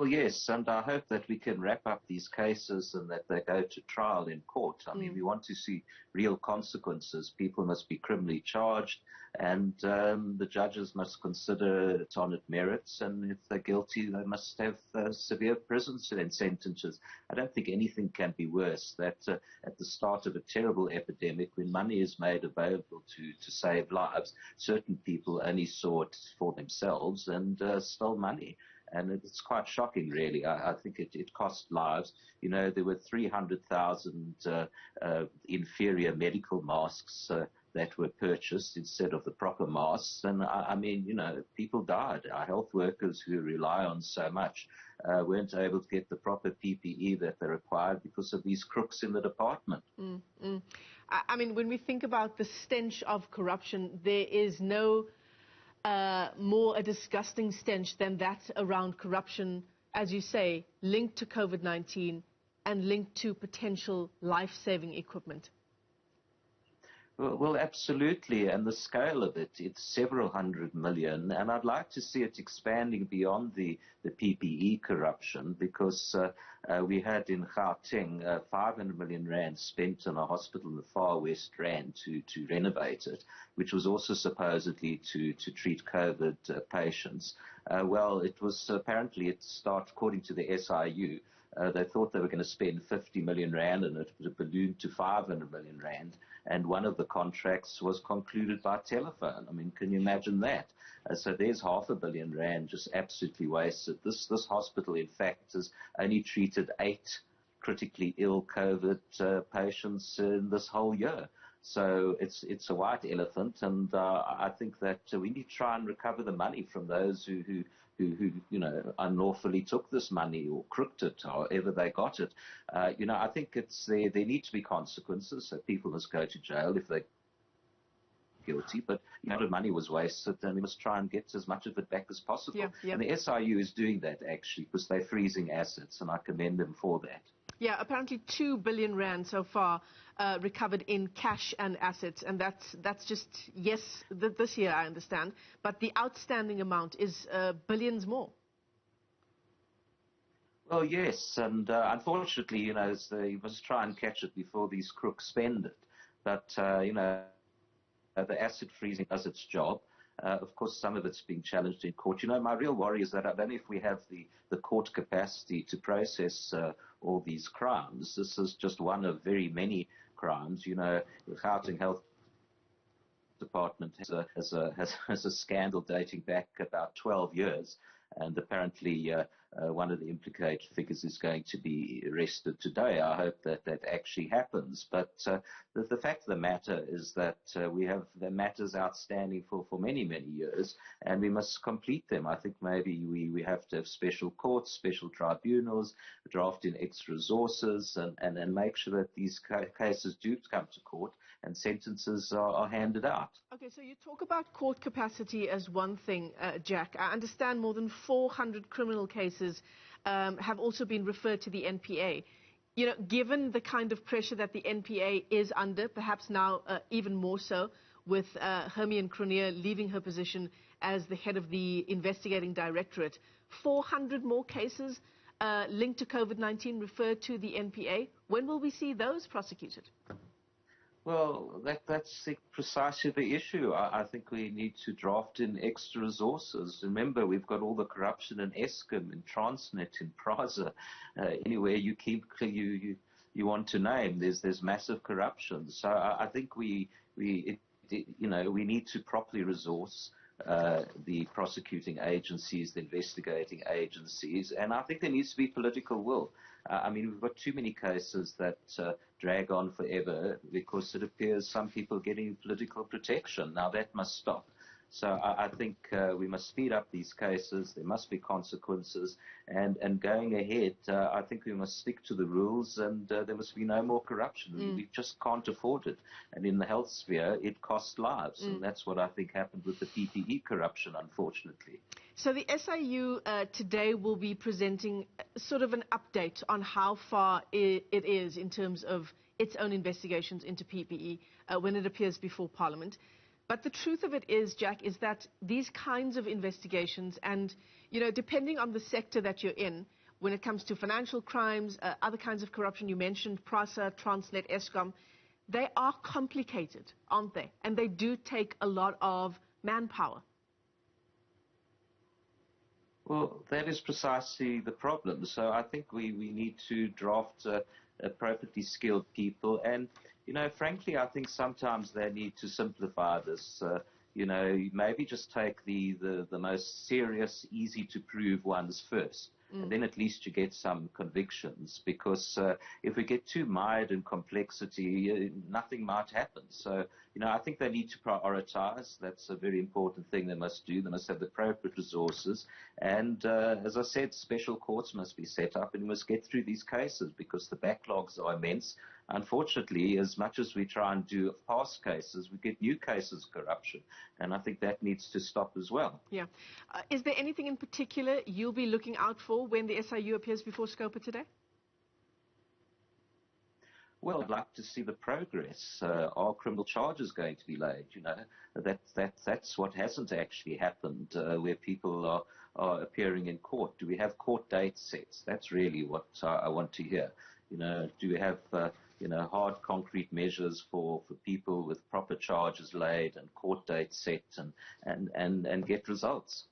Well, yes, and I hope that we can wrap up these cases and that they go to trial in court. I mean, we want to see real consequences. People must be criminally charged, and the judges must consider it on its merits, and if they're guilty, they must have severe prison sentences. I don't think anything can be worse that at the start of a terrible epidemic, when money is made available to save lives, certain people only saw it for themselves and stole money. And it's quite shocking, really. I think it cost lives. You know, there were 300,000 inferior medical masks that were purchased instead of the proper masks. And I mean, you know, people died. Our health workers who rely on so much weren't able to get the proper PPE that they required because of these crooks in the department. I mean, when we think about the stench of corruption, there is no more a disgusting stench than that around corruption, as you say, linked to COVID-19 and linked to potential life-saving equipment. Well, absolutely, and the scale of it, it's several hundred million, and I'd like to see it expanding beyond the PPE corruption, because we had in Gauteng 500 million rand spent on a hospital in the far west rand to renovate it, which was also supposedly to treat COVID patients. Well, it was apparently, according to the SIU, they thought they were going to spend 50 million rand and it ballooned to 500 million rand. And one of the contracts was concluded by telephone. I mean, can you imagine that? So there's R500 million just absolutely wasted. This hospital, in fact, has only treated 8 critically ill COVID patients in this whole year. So it's a white elephant, and I think that we need to try and recover the money from those who you know, unlawfully took this money or crooked it, however they got it. You know, I think there need to be consequences, so people must go to jail if they're guilty, but you know, the money was wasted, and we must try and get as much of it back as possible. Yeah. And the SIU is doing that, actually, because they're freezing assets, and I commend them for that. Yeah, apparently 2 billion rand so far recovered in cash and assets, and that's just, yes, this year, I understand, but the outstanding amount is billions more. Well, yes, and unfortunately, you know, you must try and catch it before these crooks spend it. But, you know, the asset freezing does its job. Of course, some of it's being challenged in court. You know, my real worry is that I don't know if we have the court capacity to process all these crimes. This is just one of very many crimes. You know, the Gauteng Health Department has a scandal dating back about 12 years. And apparently one of the implicated figures is going to be arrested today. I hope that actually happens. But the fact of the matter is that we have the matters outstanding for many, many years, and we must complete them. I think maybe we have to have special courts, special tribunals, draft in extra resources, and make sure that these cases do come to court and sentences are handed out. Okay, so you talk about court capacity as one thing, Jack. I understand more than 400 criminal cases have also been referred to the NPA. You know, given the kind of pressure that the NPA is under, perhaps now even more so, with Hermione Cronje leaving her position as the head of the investigating directorate, 400 more cases linked to COVID-19 referred to the NPA. When will we see those prosecuted? Well, that's precisely the issue. I think we need to draft in extra resources. Remember, we've got all the corruption in Eskom, in Transnet, in Prasa, anywhere you want to name. There's massive corruption. So I think we need to properly resource the prosecuting agencies, the investigating agencies, and I think there needs to be political will. I mean, we've got too many cases that drag on forever because it appears some people are getting political protection. Now that must stop. So I think we must speed up these cases. There must be consequences. And going ahead, I think we must stick to the rules, and there must be no more corruption. We just can't afford it. And in the health sphere, it costs lives. And that's what I think happened with the PPE corruption, unfortunately. So the SIU today will be presenting sort of an update on how far it is in terms of its own investigations into PPE when it appears before Parliament. But the truth of it is, Jack, is that these kinds of investigations and, depending on the sector that you're in, when it comes to financial crimes, other kinds of corruption, you mentioned PRASA, Transnet, Eskom, they are complicated, aren't they? And they do take a lot of manpower. Well, that is precisely the problem. So I think we need to draft appropriately skilled people. And, frankly, I think sometimes they need to simplify this. Maybe just take the most serious, easy to prove ones first. And then at least you get some convictions, because if we get too mired in complexity, nothing might happen. So, I think they need to prioritize. That's a very important thing they must do. They must have the appropriate resources. And as I said, special courts must be set up, and we must get through these cases because the backlogs are immense. Unfortunately, as much as we try and do past cases, we get new cases of corruption. And I think that needs to stop as well. Yeah. Is there anything in particular you'll be looking out for when the SIU appears before SCOPA today? Well, I'd like to see the progress. Are criminal charges going to be laid? That's what hasn't actually happened, where people are appearing in court. Do we have court dates set? That's really what I want to hear. Do we have hard concrete measures for people with proper charges laid and court dates set and get results?